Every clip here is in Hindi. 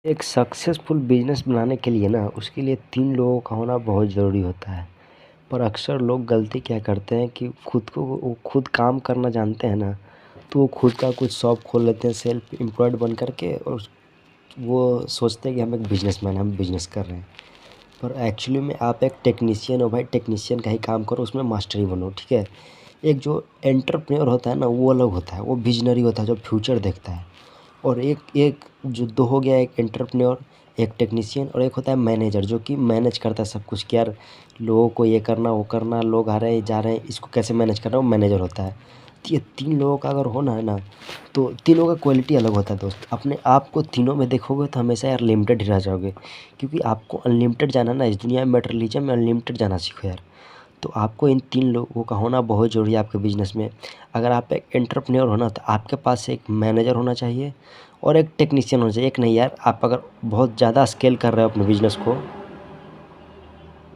एक सक्सेसफुल बिजनेस बनाने के लिए ना उसके लिए 3 लोगों का होना बहुत ज़रूरी होता है। पर अक्सर लोग गलती क्या करते हैं कि वो खुद काम करना जानते हैं ना, तो वो खुद का कुछ शॉप खोल लेते हैं सेल्फ एम्प्लॉयड बन कर के, और वो सोचते हैं कि हम एक बिजनेसमैन हम बिजनेस कर रहे हैं। पर एक्चुअली में आप एक टेक्नीशियन हो भाई, टेक्नीशियन का ही काम करो, उसमें मास्टरी बनो, ठीक है। एक जो एंटरप्रेन्योर होता है ना, वो अलग होता है, वो विजनरी होता है जो फ्यूचर देखता है। और एक एक जो दो हो गया, एक एंटरप्रेन्योर, एक टेक्नीशियन, और एक होता है मैनेजर जो कि मैनेज करता है सब कुछ कि यार लोगों को ये करना वो करना, लोग आ रहे हैं जा रहे हैं, इसको कैसे मैनेज करना, वो मैनेजर होता है। तो ये 3 लोगों का अगर होना है ना, तो तीनों का क्वालिटी अलग होता है दोस्त। अपने आप को तीनों में देखोगे तो हमेशा यार लिमिटेड ही रह जाओगे, क्योंकि आपको अनलिमिटेड जाना ना, इस दुनिया में मटेरियलिज्म में अनलिमिटेड जाना सीखो यार। तो आपको इन 3 लोगों का होना बहुत ज़रूरी है आपके बिज़नेस में। अगर आप एक एंटरप्रेन्योर हो ना, तो आपके पास एक मैनेजर होना चाहिए और एक टेक्नीशियन होना चाहिए। एक नहीं यार, आप अगर बहुत ज़्यादा स्केल कर रहे हो अपने बिज़नेस को,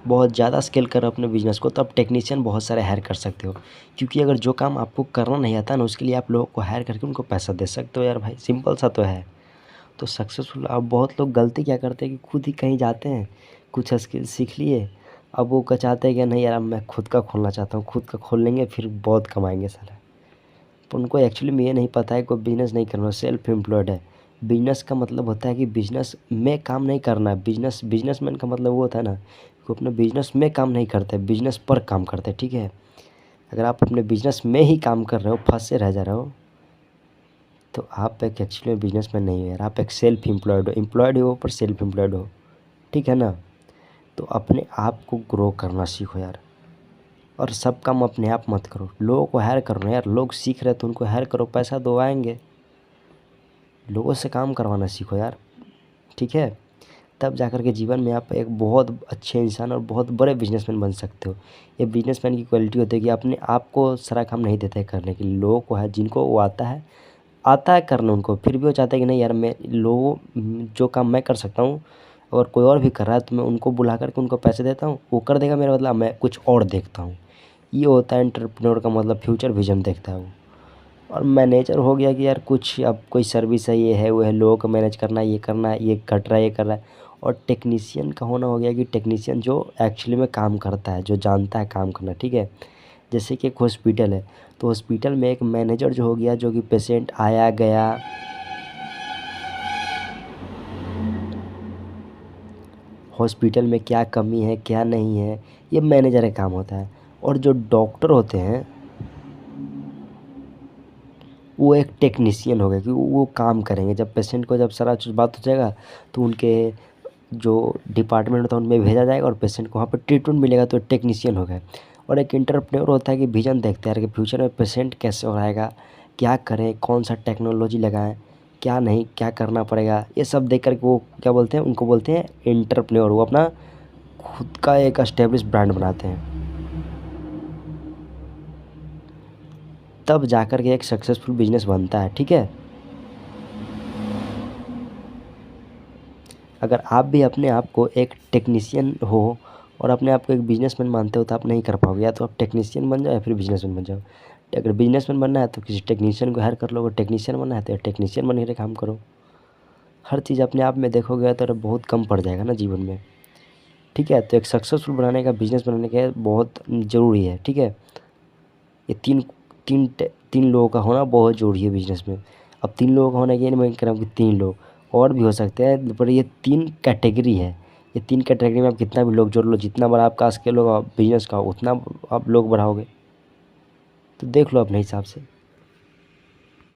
बहुत ज़्यादा स्केल कर रहे हो अपने बिज़नेस को, तो आप टेक्नीशियन बहुत सारे हायर कर सकते हो। क्योंकि अगर जो काम आपको करना नहीं आता ना, उसके लिए आप लोगों को हायर करके उनको पैसा दे सकते हो यार भाई, सिंपल सा तो है। तो सक्सेसफुल अब बहुत लोग गलती क्या करते हैं कि खुद ही कहीं जाते हैं, कुछ स्किल सीख लिए, अब वो चाहते हैं कि नहीं यार अब मैं खुद का खोलना चाहता हूँ, खुद का खोल लेंगे फिर बहुत कमाएँगे साला। तो उनको एक्चुअली में ये नहीं पता है कोई बिज़नेस नहीं करना, सेल्फ एम्प्लॉयड है। बिज़नेस का मतलब होता है कि बिज़नेस में काम नहीं करना है। बिज़नेसमैन का मतलब वो होता है ना, कि अपने बिज़नेस में काम नहीं करते, बिज़नेस पर काम करते हैं, ठीक है? अगर आप अपने बिज़नेस में ही काम कर रहे हो, फँसे रह जा रहे हो, तो आप एक एक्चुअली में बिज़नेसमैन नहीं हो यार, आप एक सेल्फ एम्प्लॉयड हो पर सेल्फ एम्प्लॉयड हो, ठीक है ना? तो अपने आप को ग्रो करना सीखो यार, और सब काम अपने आप मत करो, लोगों को हायर करो ना यार। लोग सीख रहे हैं तो उनको हायर करो, पैसा दो आएँगे। लोगों से काम करवाना सीखो यार, ठीक है? तब जाकर के जीवन में आप एक बहुत अच्छे इंसान और बहुत बड़े बिज़नेसमैन बन सकते हो। ये बिज़नेसमैन की क्वालिटी होती है कि अपने आप को सारा काम नहीं देते हैं करने के लिए, लोगों को है जिनको वो आता है करना उनको, फिर भी वो चाहते हैं कि नहीं यार मैं जो काम मैं कर सकता हूँ, अगर कोई और भी कर रहा है तो मैं उनको बुला कर के उनको पैसे देता हूँ, वो कर देगा मेरा बदला, मैं कुछ और देखता हूँ। ये होता है एंटरप्रेन्योर का मतलब, फ्यूचर विज़न देखता है वो। और मैनेजर हो गया कि यार कुछ अब कोई सर्विस है, ये है, वो है, लोगों को मैनेज करना है, ये करना है, ये कट रहा है, ये कर रहा है। और टेक्नीशियन का होना हो गया कि टेक्नीशियन जो एक्चुअली में काम करता है, जो जानता है काम करना, ठीक है? जैसे कि एक हॉस्पिटल है, तो हॉस्पिटल में एक मैनेजर जो हो गया, जो कि पेशेंट आया गया, हॉस्पिटल में क्या कमी है, क्या नहीं है, ये मैनेजर का काम होता है। और जो डॉक्टर होते हैं, वो एक टेक्नीशियन हो गए कि वो काम करेंगे। जब पेशेंट को जब सारा चीज़ बात हो जाएगा, तो उनके जो डिपार्टमेंट होता है उनमें भेजा जाएगा और पेशेंट को वहाँ पे ट्रीटमेंट मिलेगा, तो टेक्नीशियन हो गए। और एक एंटरप्रेन्योर होता है कि विज़न देखते हैं यार कि फ्यूचर में पेशेंट कैसे हो रहेगा, क्या करें, कौन सा टेक्नोलॉजी लगाएँ, क्या नहीं, क्या करना पड़ेगा, ये सब देख कर के वो क्या बोलते हैं, उनको बोलते हैं एंटरप्रेन्योर। वो अपना खुद का एक एस्टेब्लिश ब्रांड बनाते हैं। तब जाकर के एक सक्सेसफुल बिज़नेस बनता है, ठीक है? अगर आप भी अपने आप को एक टेक्नीशियन हो और अपने आप को एक बिज़नेसमैन मानते हो, तो आप नहीं कर पाओगे। या तो आप टेक्नीशियन बन जाओ या फिर बिज़नेसमैन बन जाओ। अगर बिज़नेसमैन बनना है तो किसी टेक्नीशियन को हायर कर लो, अगर टेक्नीशियन बनना है तो टेक्नीशियन बन के काम करो। हर चीज़ अपने आप में देखोगे तो बहुत कम पड़ जाएगा ना जीवन में, ठीक है? तो एक सक्सेसफुल बनाने का, बिज़नेस बनाने का बहुत ज़रूरी है, ठीक है? ये 3 लोगों का होना बहुत ज़रूरी है बिज़नेस में। अब 3 लोगों का होना, ये नहीं मैं कह रहा हूँ कि 3 लोग, और भी हो सकते हैं, पर ये 3 कैटेगरी है। ये 3 कैटेगरी में आप कितना भी लोग जोड़ लो, जितना बड़ा आपका स्केल होगा बिज़नेस का, उतना आप लोग बढ़ाओगे। तो देख लो अपने हिसाब से।